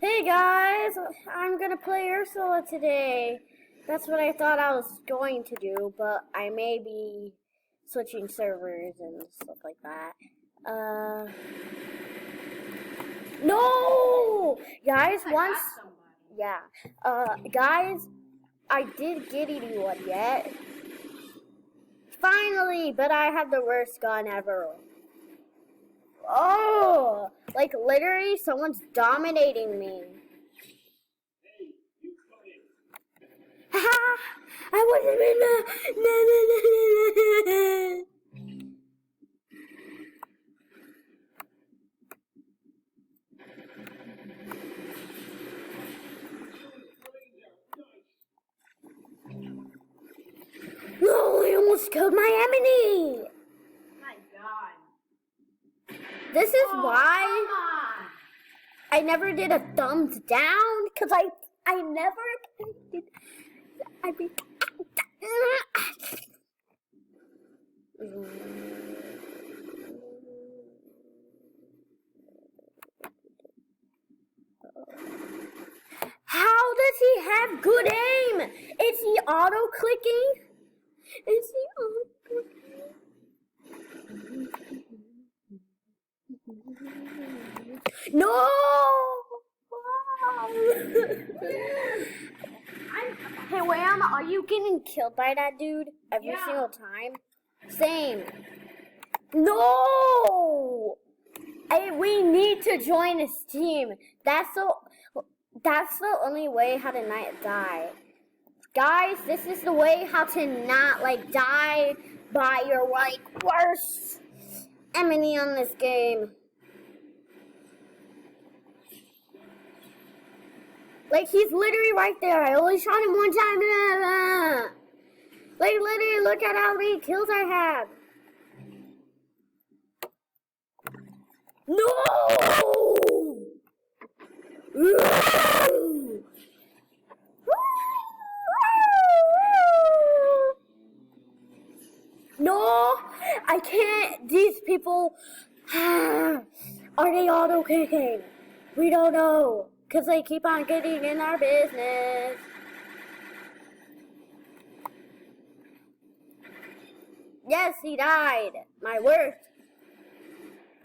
Hey guys, I'm gonna play Ursula today. That's what I thought I was going to do, but I may be switching servers and stuff like that. No! Guys, once, yeah, guys, I did get anyone yet. Finally, but I have the worst gun ever. Oh, like literally someone's dominating me. Haha! I wasn't in the. No, I almost killed my enemy. My God. This is why I never did a thumbs down, because I never did. I mean, how does he have good aim? Is he auto clicking? Is he auto clicking? No! Hey, Wham, are you getting killed by that dude every single time? Same. No! Hey, we need to join his team. That's the only way how to not die. Guys, this is the way how to not, die by your, worst enemy on this game. He's literally right there. I only shot him one time. Literally, look at how many kills I have. No! No! I can't. These people. Are they auto kicking? We don't know. Because they keep on getting in our business. Yes, he died. My worst.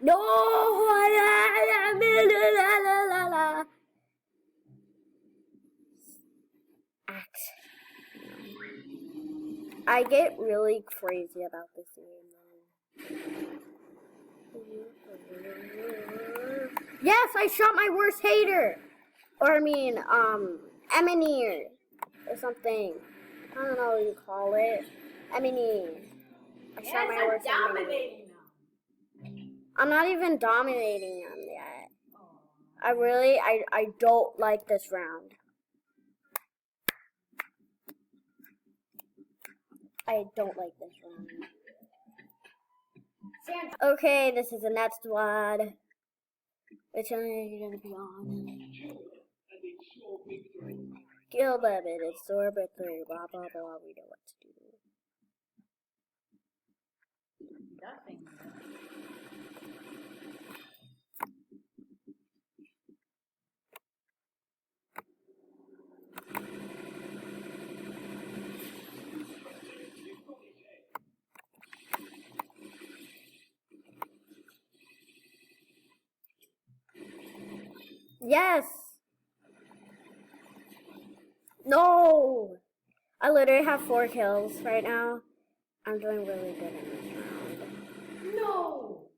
No! Act. I get really crazy about this game, though. Yes, I shot my worst hater. Or Eminem or something. I don't know what you call it. Eminem. I shot my worst dominating them. I'm not even dominating them yet. I don't like this round. I don't like this round. Okay, this is the next one. Which one are you gonna be on? Kill them, it's orbit 3, blah blah blah, we know what to do. Nothing. Yes! No! I literally have 4 kills right now. I'm doing really good in this round. No!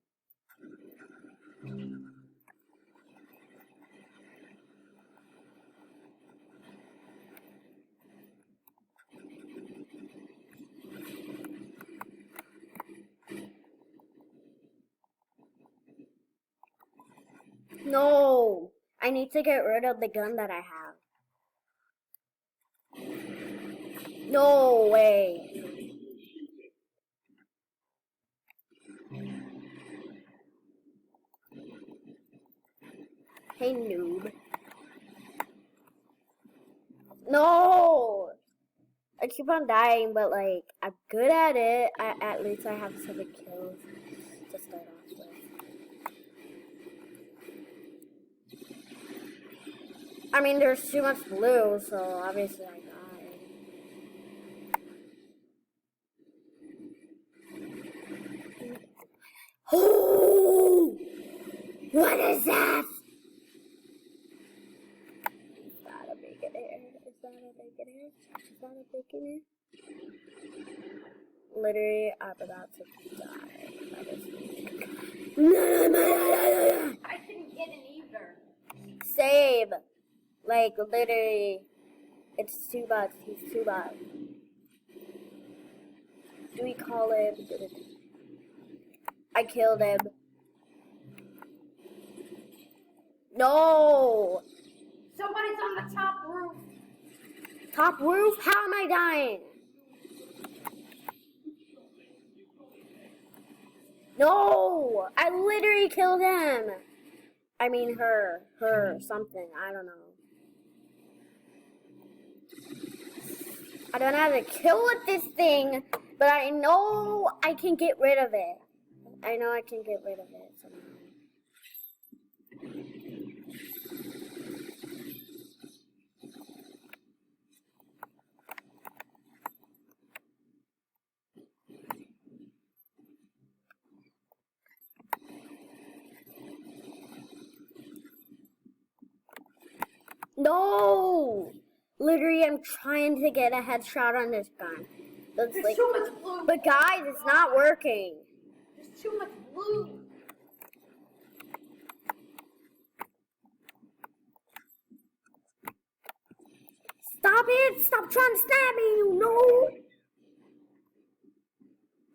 No! I need to get rid of the gun that I have. No way! Hey, noob. No! I keep on dying, but I'm good at it. At least I have 7 kills to start off with. I mean, there's too much blue, so obviously I died. Oh! What is that? Is that a bacon hair? Is that a bacon hair? Is that a bacon hair? Literally, I'm about to die. I didn't get it either. Save. Like, literally, it's too bad. He's too bad. Do we call him? I killed him. No! Somebody's on the top roof. Top roof? How am I dying? No! I literally killed him. I mean her, something, I don't know. I don't know how to kill with this thing, but I know I can get rid of it. I know I can get rid of it somehow. No! Literally, I'm trying to get a headshot on this guy. That's There's like, too much blue. but guys, it's not working. There's too much blue. Stop it! Stop trying to stab me, you know!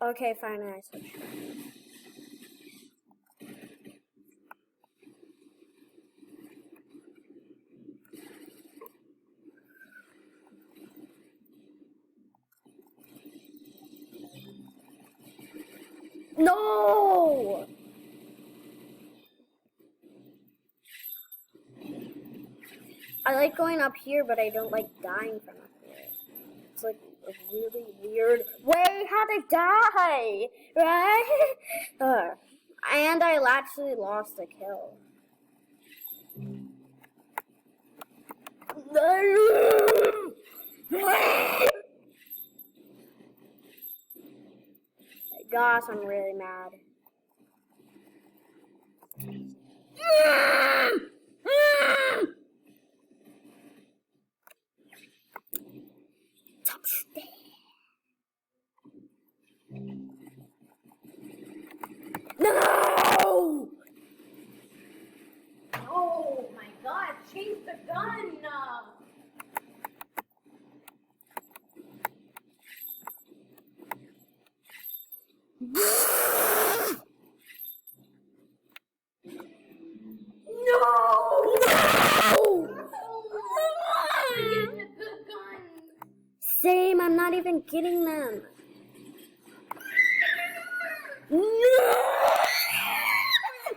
Okay, fine, I switched. No! I like going up here, but I don't like dying from up here. It's like a really weird way how to die, right? And I actually lost a kill. Gosh, I'm really mad. No! Oh my god, change the gun. I'm getting a good gun. Same, I'm not even getting them. No!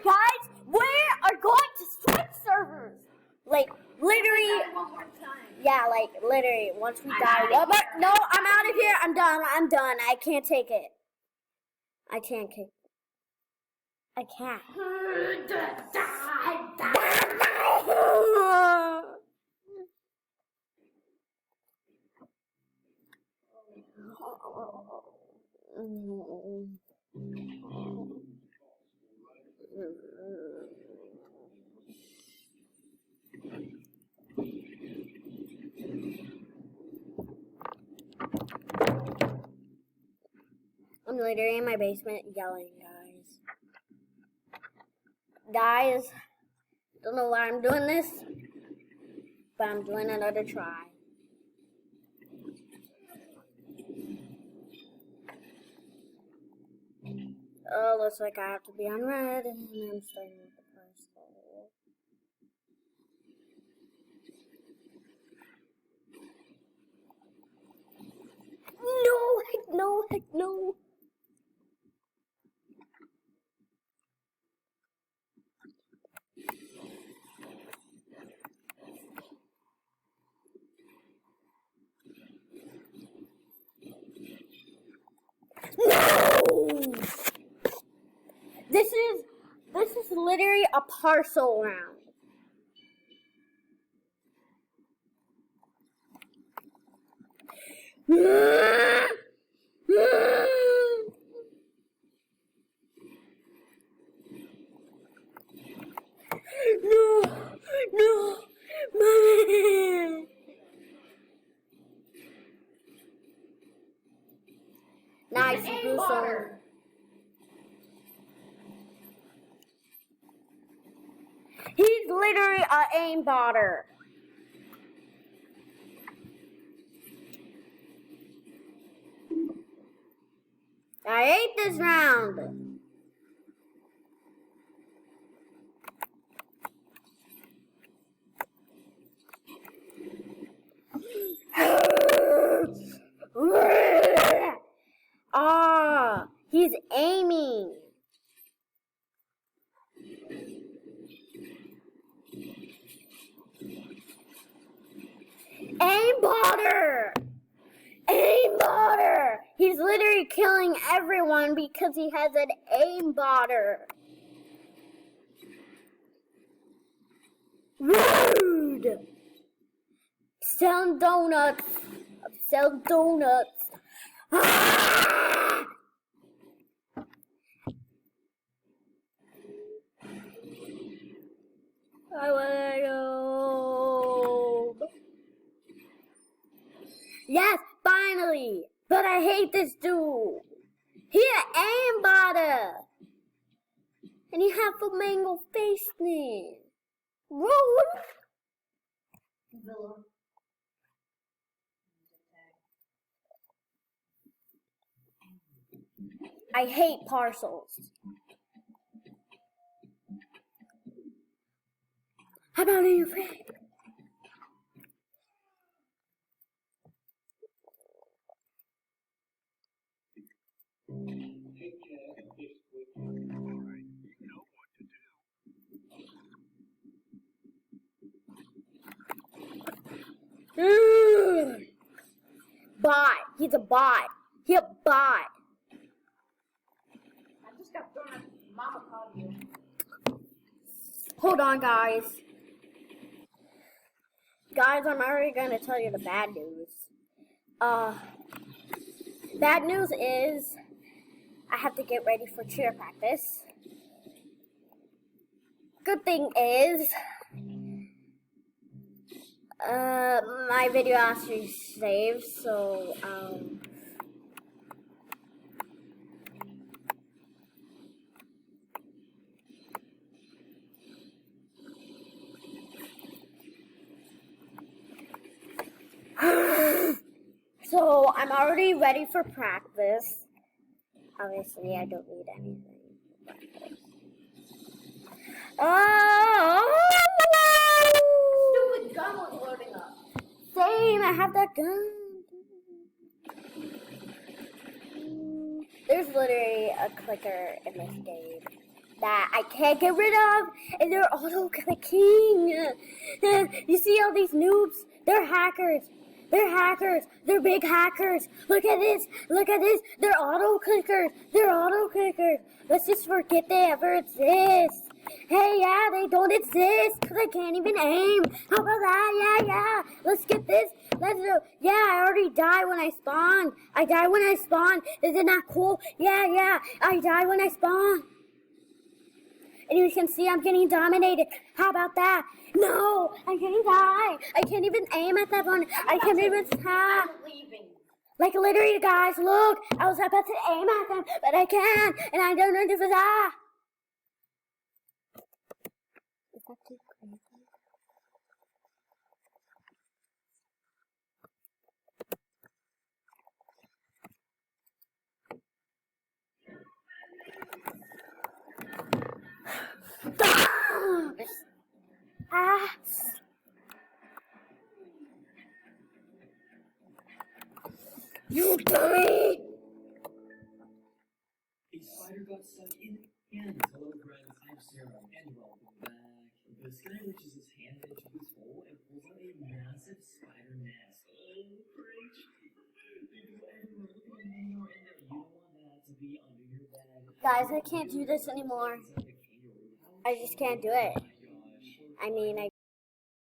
Guys, we are going to switch servers. Like, literally, Try one more time. yeah, like, literally, once we die. No, no, I'm out of here. I'm done. I can't take it. I can't take it. I can't. I'm literally in my basement yelling, guys. Guys, don't know why I'm doing this, but I'm doing another try. Oh, looks like I have to be on red, and I'm starting with the first hole. No, heck no, heck no. No! This is literally a parcel round. No, no, mommy. Nice, He's an Blue Song. aimbotter. He's literally an aimbotter. I hate this round. Ah, he's aiming. Aimbotter! Aimbotter! He's literally killing everyone because he has an aimbotter. Rude! Sell donuts. Sell donuts. Ah! I wanna go. Yes, finally! But I hate this dude. He an aimbotter. And he have flamingo face name. Rude! Villa. I hate parcels. How about in your friend? Bot. He's a bot. He's a bot. I just got thrown at Mama called you. Hold on, guys. Guys, I'm already going to tell you the bad news. Bad news is I have to get ready for cheer practice. Good thing is my video actually saved, so so I'm already ready for practice. Obviously, I don't need anything for practice. Oh! Stupid gun was loading up. Same, I have that gun. There's literally a clicker in this game that I can't get rid of, and they're auto-clicking. You see all these noobs? They're hackers. They're hackers. They're big hackers. Look at this. Look at this. They're auto-clickers. They're auto-clickers. Let's just forget they ever exist. Hey, yeah, they don't exist because I can't even aim. How about that? Yeah. Let's get this. Let's do. Yeah, I already died when I spawned. I died when I spawned. Is it not cool? Yeah. I died when I spawned. And you can see I'm getting dominated. How about that? No, I'm getting die. I can't even aim at that one. I can't even I'm leaving. like literally, guys, look. I was about to aim at them, but I can't, and I don't know if it's that. Is that too crazy? Ah! You dummy! A spider got stuck in hand. Hello friends, I'm Sarah, and welcome back. This guy reaches his hand into this hole and pulls out a massive spider nest. Oh, great! Because everyone look at me or in there. You don't want that to be under your bed. Guys, I can't do this anymore. I just can't do it. I mean, I